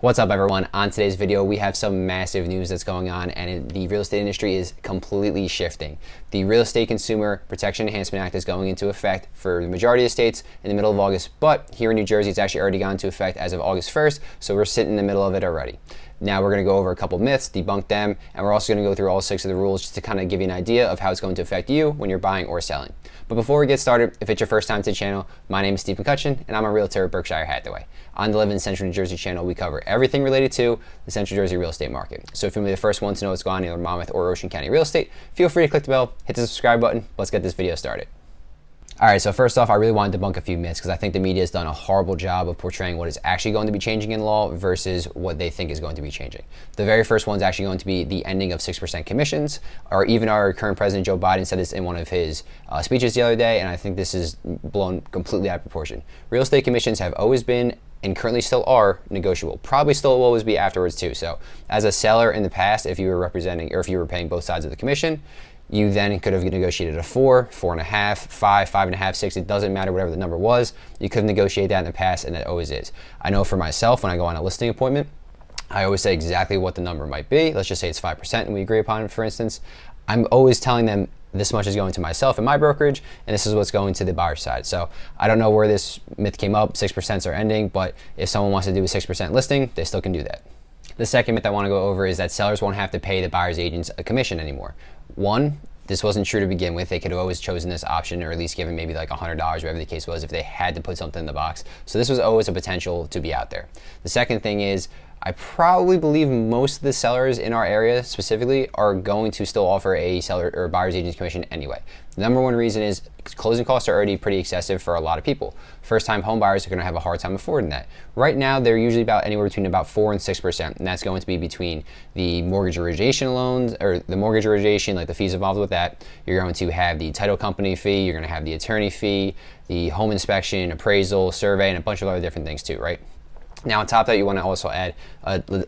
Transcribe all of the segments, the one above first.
What's up, everyone? On today's video, we have some massive news that's going on, and the real estate industry is completely shifting. The Real Estate Consumer Protection Enhancement Act is going into effect for the majority of states in the middle of August, but here in New Jersey, it's actually already gone into effect as of August 1st, so we're sitting in the middle of it already. Now we're going to go over a couple myths, debunk them, and we're also going to go through all 6 of the rules just to kind of give you an idea of how it's going to affect you when you're buying or selling. But before we get started, if it's your first time to the channel, my name is Steve McCutcheon, and I'm a realtor at Berkshire Hathaway. On the Live in Central New Jersey channel, we cover everything related to the Central Jersey real estate market. So if you're the first one to know what's going on in either Monmouth or Ocean County real estate, feel free to click the bell, hit the subscribe button. Let's get this video started. All right, so first off, I really want to debunk a few myths because I think the media has done a horrible job of portraying what is actually going to be changing in law versus what they think is going to be changing. The very first one is actually going to be the ending of 6% commissions, or even our current president, Joe Biden, said this in one of his speeches the other day, and I think this is blown completely out of proportion. Real estate commissions have always been and currently still are negotiable. Probably still will always be afterwards too. So as a seller in the past, if you were representing or if you were paying both sides of the commission, you then could have negotiated a 4, 4.5, 5, 5.5, 6. It doesn't matter whatever the number was. You could negotiate that in the past, and that always is. I know for myself, when I go on a listing appointment, I always say exactly what the number might be. Let's just say it's 5% and we agree upon it, for instance. I'm always telling them this much is going to myself and my brokerage, and this is what's going to the buyer side. So I don't know where this myth came up, 6% are ending, but if someone wants to do a 6% listing, they still can do that. The second myth I want to go over is that sellers won't have to pay the buyer's agents a commission anymore. One, this wasn't true to begin with. They could have always chosen this option, or at least given maybe like $100, whatever the case was, if they had to put something in the box. So this was always a potential to be out there. The second thing is, I probably believe most of the sellers in our area specifically are going to still offer a seller or buyer's agent's commission anyway. The number one reason is closing costs are already pretty excessive for a lot of people. First-time home buyers are going to have a hard time affording that. Right now, they're usually about anywhere between about 4 and 6%, and that's going to be between the mortgage origination loans, or the mortgage origination, like the fees involved with that. You're going to have the title company fee, you're going to have the attorney fee, the home inspection, appraisal, survey, and a bunch of other different things too, right? Now, on top of that, you want to also add,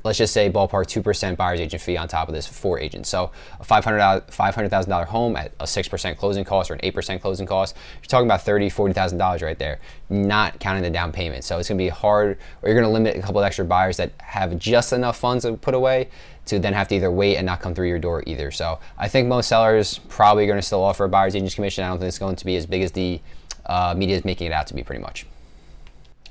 let's just say ballpark 2% buyer's agent fee on top of this for agents. So a $500,000 home at a 6% closing cost or an 8% closing cost, you're talking about $30,000, $40,000 right there, not counting the down payment. So it's going to be hard, or you're going to limit a couple of extra buyers that have just enough funds to put away to then have to either wait and not come through your door either. So I think most sellers probably are going to still offer a buyer's agent's commission. I don't think it's going to be as big as the media is making it out to be pretty much.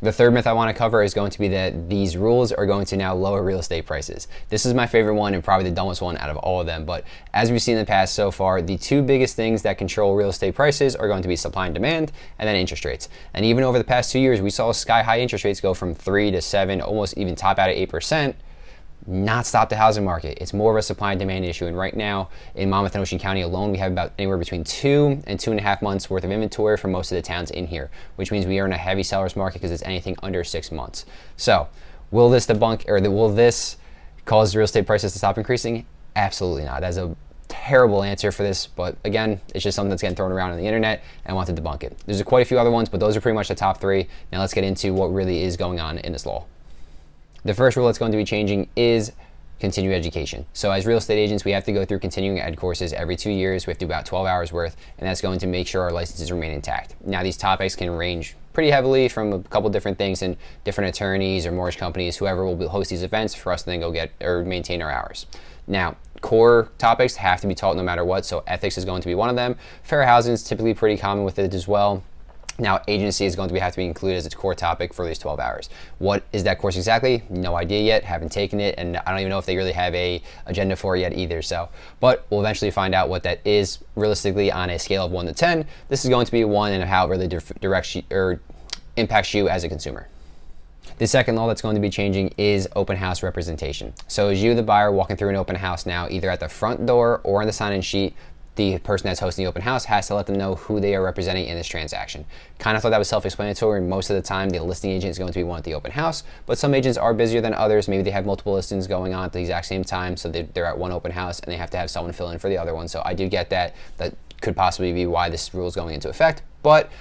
The third myth I want to cover is going to be that these rules are going to now lower real estate prices. This is my favorite one and probably the dumbest one out of all of them, but as we've seen in the past so far, the 2 biggest things that control real estate prices are going to be supply and demand and then interest rates. And even over the past 2 years, we saw sky-high interest rates go from 3 to 7, almost even top out at 8%. Not stop the housing market. It's more of a supply and demand issue. And right now in Monmouth and Ocean County alone, we have about anywhere between 2 and 2.5 months worth of inventory for most of the towns in here, which means we are in a heavy seller's market because it's anything under 6 months. So will this debunk, or will this cause real estate prices to stop increasing? Absolutely not. That's a terrible answer for this, but again, it's just something that's getting thrown around on the internet, and I want to debunk it. There's quite a few other ones, but those are pretty much the top 3. Now let's get into what really is going on in this law. The first rule that's going to be changing is continuing education. So as real estate agents, we have to go through continuing ed courses every 2 years. We have to do about 12 hours worth, and that's going to make sure our licenses remain intact. Now, these topics can range pretty heavily from a couple different things, and different attorneys or mortgage companies, whoever will host these events for us to then go get or maintain our hours. Now, core topics have to be taught no matter what, so ethics is going to be one of them. Fair housing is typically pretty common with it as well. Now, agency is going to have to be included as its core topic for these 12 hours. What is that course exactly? No idea yet, haven't taken it, and I don't even know if they really have a agenda for it yet either. So, but we'll eventually find out what that is realistically on a scale of 1 to 10. This is going to be 1 and how it really directs you or impacts you as a consumer. The second law that's going to be changing is open house representation. So as you, the buyer, walking through an open house now, either at the front door or on the sign-in sheet, the person that's hosting the open house has to let them know who they are representing in this transaction. Kind of thought that was self-explanatory. Most of the time, the listing agent is going to be one at the open house, but some agents are busier than others. Maybe they have multiple listings going on at the exact same time, so they're at one open house and they have to have someone fill in for the other one. So I do get that. That could possibly be why this rule is going into effect. But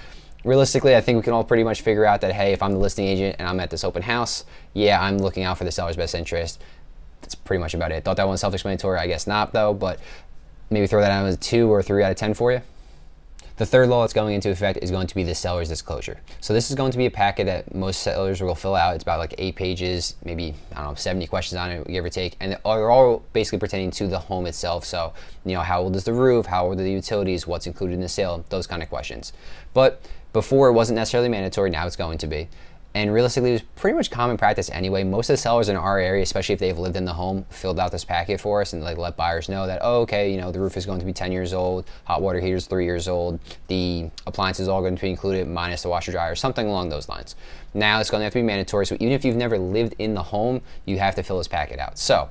realistically, I think we can all pretty much figure out that, hey, if I'm the listing agent and I'm at this open house, yeah, I'm looking out for the seller's best interest. That's pretty much about it. Thought that one was self-explanatory. I guess not, though, but maybe throw that out as a 2 or 3 out of 10 for you. The third law that's going into effect is going to be the seller's disclosure. So this is going to be a packet that most sellers will fill out. It's about like 8 pages, maybe, I don't know, 70 questions on it, give or take. And they're all basically pertaining to the home itself. So, how old is the roof? How old are the utilities? What's included in the sale? Those kind of questions. But before it wasn't necessarily mandatory, now it's going to be. And realistically, it was pretty much common practice anyway. Most of the sellers in our area, especially if they've lived in the home, filled out this packet for us and let buyers know that, oh, okay, the roof is going to be 10 years old, hot water heater is 3 years old, the appliances are all going to be included minus the washer dryer, something along those lines. Now it's going to have to be mandatory. So even if you've never lived in the home, you have to fill this packet out. So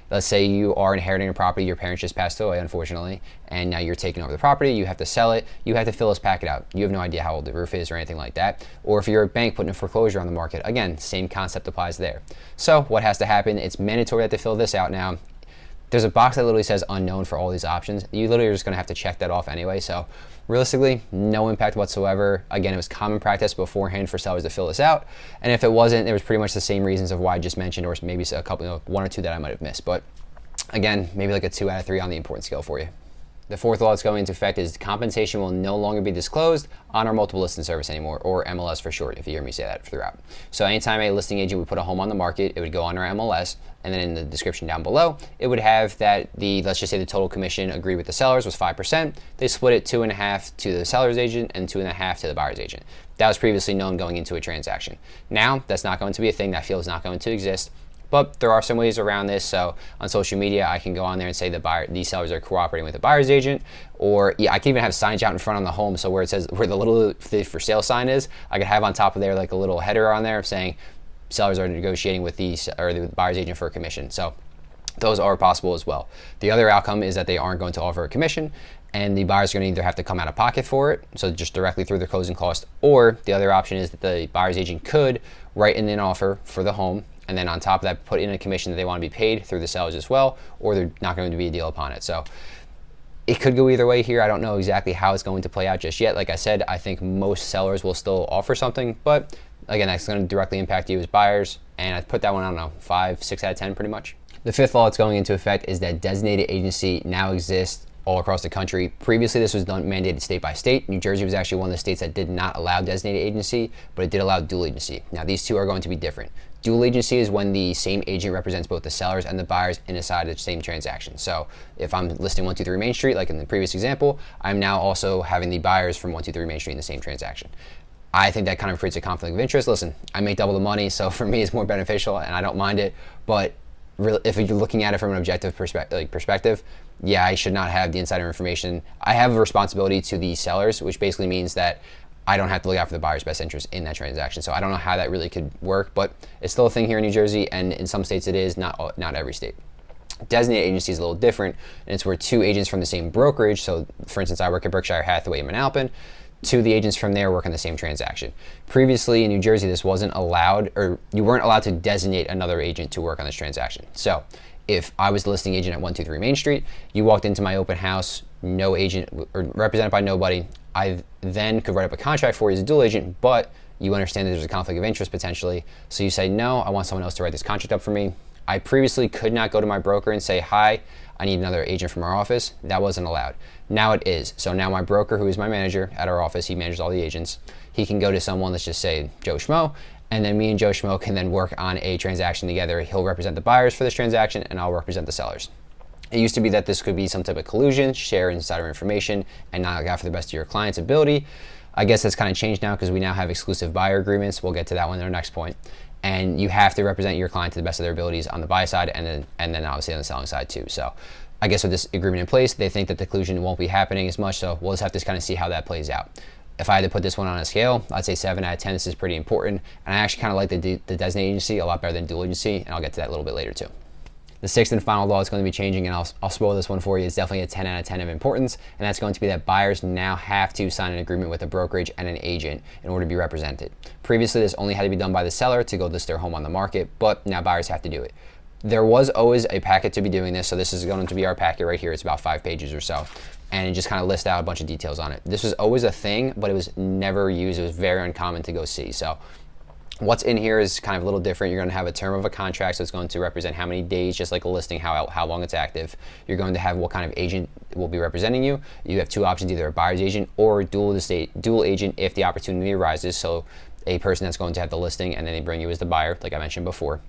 let's say you are inheriting a property, your parents just passed away, unfortunately, and now you're taking over the property, you have to sell it, you have to fill this packet out. You have no idea how old the roof is or anything like that. Or if you're a bank putting a foreclosure on the market, again, same concept applies there. So what has to happen, it's mandatory that to fill this out now. There's a box that literally says unknown for all these options. You literally are just gonna have to check that off anyway. So realistically, no impact whatsoever. Again, it was common practice beforehand for sellers to fill this out. And if it wasn't, it was pretty much the same reasons of why I just mentioned, or maybe a couple, one or two that I might have missed. But again, maybe like a 2 out of 3 on the importance scale for you. The fourth law that's going into effect is compensation will no longer be disclosed on our multiple listing service anymore, or MLS for short, if you hear me say that throughout. So anytime a listing agent would put a home on the market, it would go on our MLS, and then in the description down below, it would have that let's just say the total commission agreed with the sellers was 5%. They split it 2.5 to the seller's agent and 2.5 to the buyer's agent. That was previously known going into a transaction. Now, that's not going to be a thing. That field is not going to exist. But there are some ways around this. So on social media, I can go on there and say these sellers are cooperating with the buyer's agent, or I can even have signage out in front on the home. So where it says where the little for sale sign is, I could have on top of there like a little header on there saying sellers are negotiating with the buyer's agent for a commission. So those are possible as well. The other outcome is that they aren't going to offer a commission, and the buyer's going to either have to come out of pocket for it, so just directly through their closing cost, or the other option is that the buyer's agent could write in an offer for the home, and then on top of that, put in a commission that they want to be paid through the sellers as well, or they're not going to be a deal upon it. So it could go either way here. I don't know exactly how it's going to play out just yet. Like I said, I think most sellers will still offer something, but again, that's going to directly impact you as buyers. And I put that one, I don't know, 5, 6 out of 10 pretty much. The fifth law that's going into effect is that designated agency now exists all across the country. Previously, this was done mandated state by state. New Jersey was actually one of the states that did not allow designated agency, but it did allow dual agency. Now, these two are going to be different. Dual agency is when the same agent represents both the sellers and the buyers inside the same transaction. So if I'm listing 123 Main Street, like in the previous example, I'm now also having the buyers from 123 Main Street in the same transaction. I think that kind of creates a conflict of interest. Listen, I make double the money, so for me it's more beneficial and I don't mind it. But if you're looking at it from an objective perspective, yeah, I should not have the insider information. I have a responsibility to the sellers, which basically means that I don't have to look out for the buyer's best interest in that transaction. So I don't know how that really could work, but it's still a thing here in New Jersey, and in some states it is, not every state. Designated agency is a little different, and it's where two agents from the same brokerage, so for instance, I work at Berkshire Hathaway in Manalapan, two of the agents from there work on the same transaction. Previously in New Jersey, this wasn't allowed, or you weren't allowed to designate another agent to work on this transaction. So if I was the listing agent at 123 Main Street, you walked into my open house, no agent, or represented by nobody, I then could write up a contract for you as a dual agent, but you understand that there's a conflict of interest potentially. So you say, no, I want someone else to write this contract up for me. I previously could not go to my broker and say, hi, I need another agent from our office. That wasn't allowed. Now it is. So now my broker, who is my manager at our office, he manages all the agents. He can go to someone, let's just say Joe Schmo, and then me and Joe Schmo can then work on a transaction together. He'll represent the buyers for this transaction, and I'll represent the sellers. It used to be that this could be some type of collusion, share insider information, and not look out for the best of your client's ability. I guess that's kind of changed now because we now have exclusive buyer agreements. We'll get to that one in our next point. And you have to represent your client to the best of their abilities on the buy side and then obviously on the selling side too. So I guess with this agreement in place, they think that the collusion won't be happening as much. So we'll just have to kind of see how that plays out. If I had to put this one on a scale, I'd say 7 out of 10. This is pretty important. And I actually kind of like the designated agency a lot better than dual agency. And I'll get to that a little bit later too. The sixth and final law is going to be changing, and I'll spoil this one for you. It's definitely a 10 out of 10 of importance, and that's going to be that buyers now have to sign an agreement with a brokerage and an agent in order to be represented. Previously, this only had to be done by the seller to go list their home on the market, but now buyers have to do it. There was always a packet to be doing this, so this is going to be our packet right here. It's about 5 pages or so, and it just kind of lists out a bunch of details on it. This was always a thing, but it was never used. It was very uncommon to go see. So What's in here is kind of a little different. You're going to have a term of a contract, so it's going to represent how many days, just like a listing, how long it's active. You're going to have what kind of agent will be representing you. You have two options, either a buyer's agent or dual agent if the opportunity arises. So a person that's going to have the listing and then they bring you as the buyer, like I mentioned before.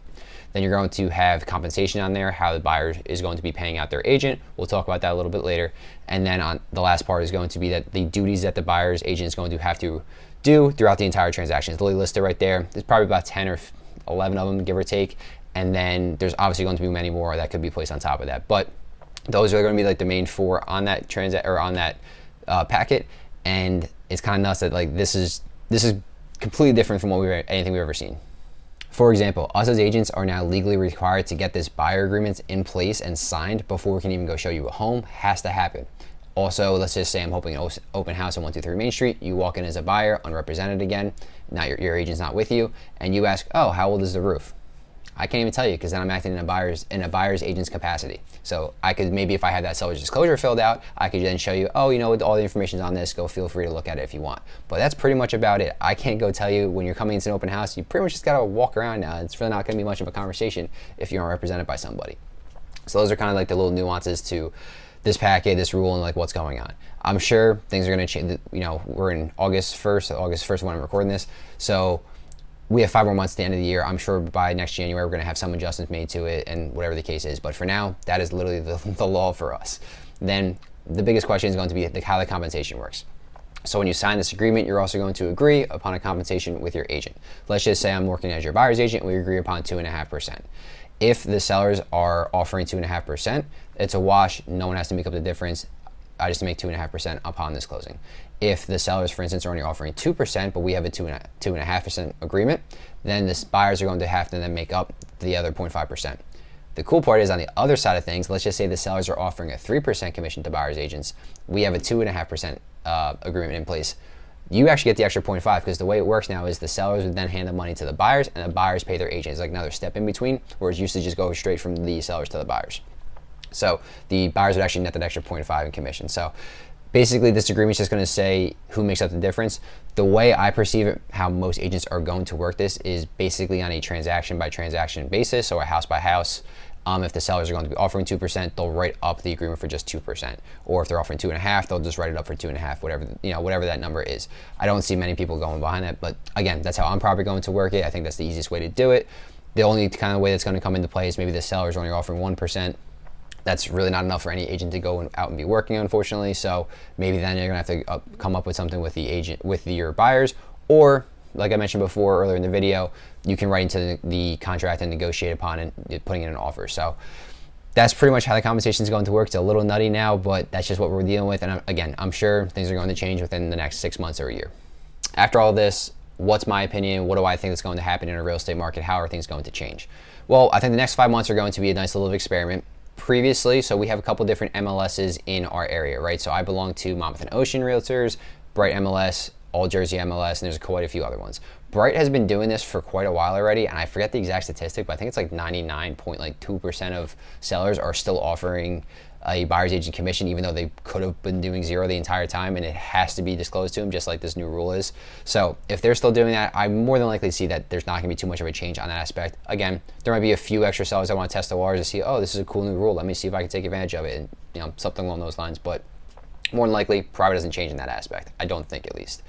Then you're going to have compensation on there, how the buyer is going to be paying out their agent. We'll talk about that a little bit later. And then on the last part is going to be that the duties that the buyer's agent is going to have to do throughout the entire transaction. It's literally listed right there. There's probably about 10 or 11 of them, give or take. And then there's obviously going to be many more that could be placed on top of that. But those are going to be like the main four on that packet. And it's kind of nuts that like this is completely different from anything we've ever seen. For example, us as agents are now legally required to get this buyer agreements in place and signed before we can even go show you a home. Has to happen. Also, let's just say I'm hoping an open house on 123 Main Street. You walk in as a buyer, unrepresented again. Now your agent's not with you, and you ask, "Oh, how old is the roof?" I can't even tell you because then I'm acting in a buyer's agent's capacity. So I could maybe, if I had that seller's disclosure filled out, I could then show you, oh, you know, all the information's on this. Go, feel free to look at it if you want. But that's pretty much about it. I can't go tell you when you're coming into an open house. You pretty much just gotta walk around now. It's really not gonna be much of a conversation if you aren't represented by somebody. So those are kind of like the little nuances to this packet, this rule, and like what's going on. I'm sure things are going to change. You know, we're in August 1st when I'm recording this. So we have 5 more months to the end of the year. I'm sure by next January, we're going to have some adjustments made to it and whatever the case is. But for now, that is literally the law for us. Then the biggest question is going to be how the compensation works. So when you sign this agreement, you're also going to agree upon a compensation with your agent. Let's just say I'm working as your buyer's agent. We agree upon 2.5%. If the sellers are offering 2.5%, it's a wash. No one has to make up the difference. I just make 2.5% upon this closing. If the sellers, for instance, are only offering 2%, but we have a 2.5% agreement, then the buyers are going to have to then make up the other 0.5%. The cool part is on the other side of things, let's just say the sellers are offering a 3% commission to buyers agents. We have a 2.5% agreement in place. You actually get the extra 0.5 because the way it works now is the sellers would then hand the money to the buyers and the buyers pay their agents. It's like another step in between, whereas it used to just go straight from the sellers to the buyers. So the buyers would actually net that extra 0.5 in commission. So basically this agreement is just going to say who makes up the difference. The way I perceive it, how most agents are going to work this is basically on a transaction by transaction basis, or a house by house. If the sellers are going to be offering 2%, they'll write up the agreement for just 2%. Or if they're offering 2.5%, they'll just write it up for 2.5%, whatever that number is. I don't see many people going behind that, but again, that's how I'm probably going to work it. I think that's the easiest way to do it. The only kind of way that's going to come into play is maybe the sellers are only offering 1%. That's really not enough for any agent to go out and be working, unfortunately. So maybe then you're gonna have to come up with something with the agent, with your buyers, or like I mentioned before earlier in the video, you can write into the contract and negotiate upon it, putting in an offer. So that's pretty much how the conversation is going to work. It's a little nutty now, but that's just what we're dealing with. And again, I'm sure things are going to change within the next 6 months or a year. After all this, what's my opinion? What do I think is going to happen in a real estate market? How are things going to change? Well, I think the next 5 months are going to be a nice little experiment. Previously, so we have a couple different MLSs in our area, right? So I belong to Monmouth and Ocean Realtors, Bright MLS, All Jersey MLS, and there's quite a few other ones. Bright has been doing this for quite a while already, and I forget the exact statistic, but I think it's like 99.2% of sellers are still offering a buyer's agent commission, even though they could have been doing 0 the entire time, and it has to be disclosed to them, just like this new rule is. So if they're still doing that, I more than likely see that there's not gonna be too much of a change on that aspect. Again, there might be a few extra sellers that want to test the waters to see, oh, this is a cool new rule, let me see if I can take advantage of it, and something along those lines. But more than likely, probably doesn't change in that aspect. I don't think, at least.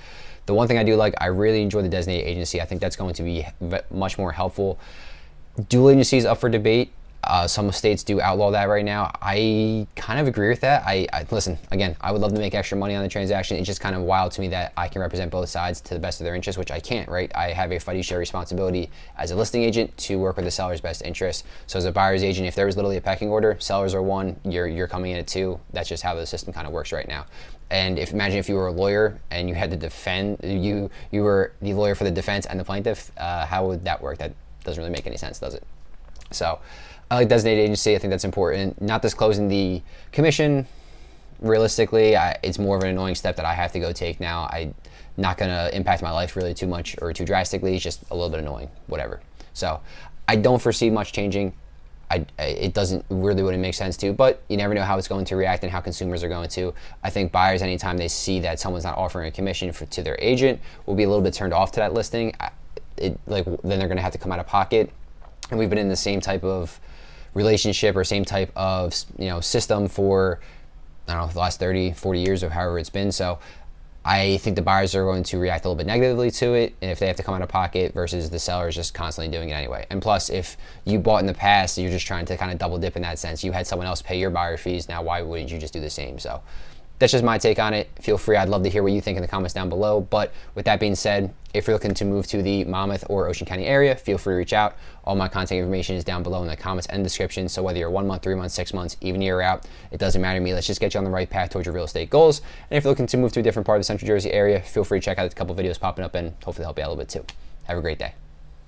The one thing I do like, I really enjoy the designated agency. I think that's going to be much more helpful. Dual agency is up for debate. Some states do outlaw that right now. I kind of agree with that. I listen, again, I would love to make extra money on the transaction. It's just kind of wild to me that I can represent both sides to the best of their interest, which I can't, right? I have a fiduciary responsibility as a listing agent to work with the seller's best interest. So as a buyer's agent, if there was literally a pecking order, sellers are 1, you're coming in at 2. That's just how the system kind of works right now. And imagine if you were a lawyer and you had to defend, you were the lawyer for the defense and the plaintiff, how would that work? That doesn't really make any sense, does it? So I like designated agency. I think that's important. Not disclosing the commission, realistically, it's more of an annoying step that I have to go take now. I'm not going to impact my life really too much or too drastically. It's just a little bit annoying, whatever. So I don't foresee much changing. It doesn't really wouldn't make sense to, but you never know how it's going to react and how consumers are going to. I think buyers, anytime they see that someone's not offering a commission to their agent, will be a little bit turned off to that listing. then they're going to have to come out of pocket. And we've been in the same type of relationship or same type of system for, I don't know, the last 30, 40 years or however it's been. So I think the buyers are going to react a little bit negatively to it, and if they have to come out of pocket versus the sellers just constantly doing it anyway. And plus, if you bought in the past, you're just trying to kind of double dip in that sense. You had someone else pay your buyer fees. Now, why wouldn't you just do the same? So that's just my take on it. Feel free. I'd love to hear what you think in the comments down below. But with that being said, if you're looking to move to the Monmouth or Ocean County area, feel free to reach out. All my contact information is down below in the comments and description. So whether you're 1 month, 3 months, 6 months, even a year out, it doesn't matter to me. Let's just get you on the right path towards your real estate goals. And if you're looking to move to a different part of the Central Jersey area, feel free to check out a couple videos popping up and hopefully help you out a little bit too. Have a great day.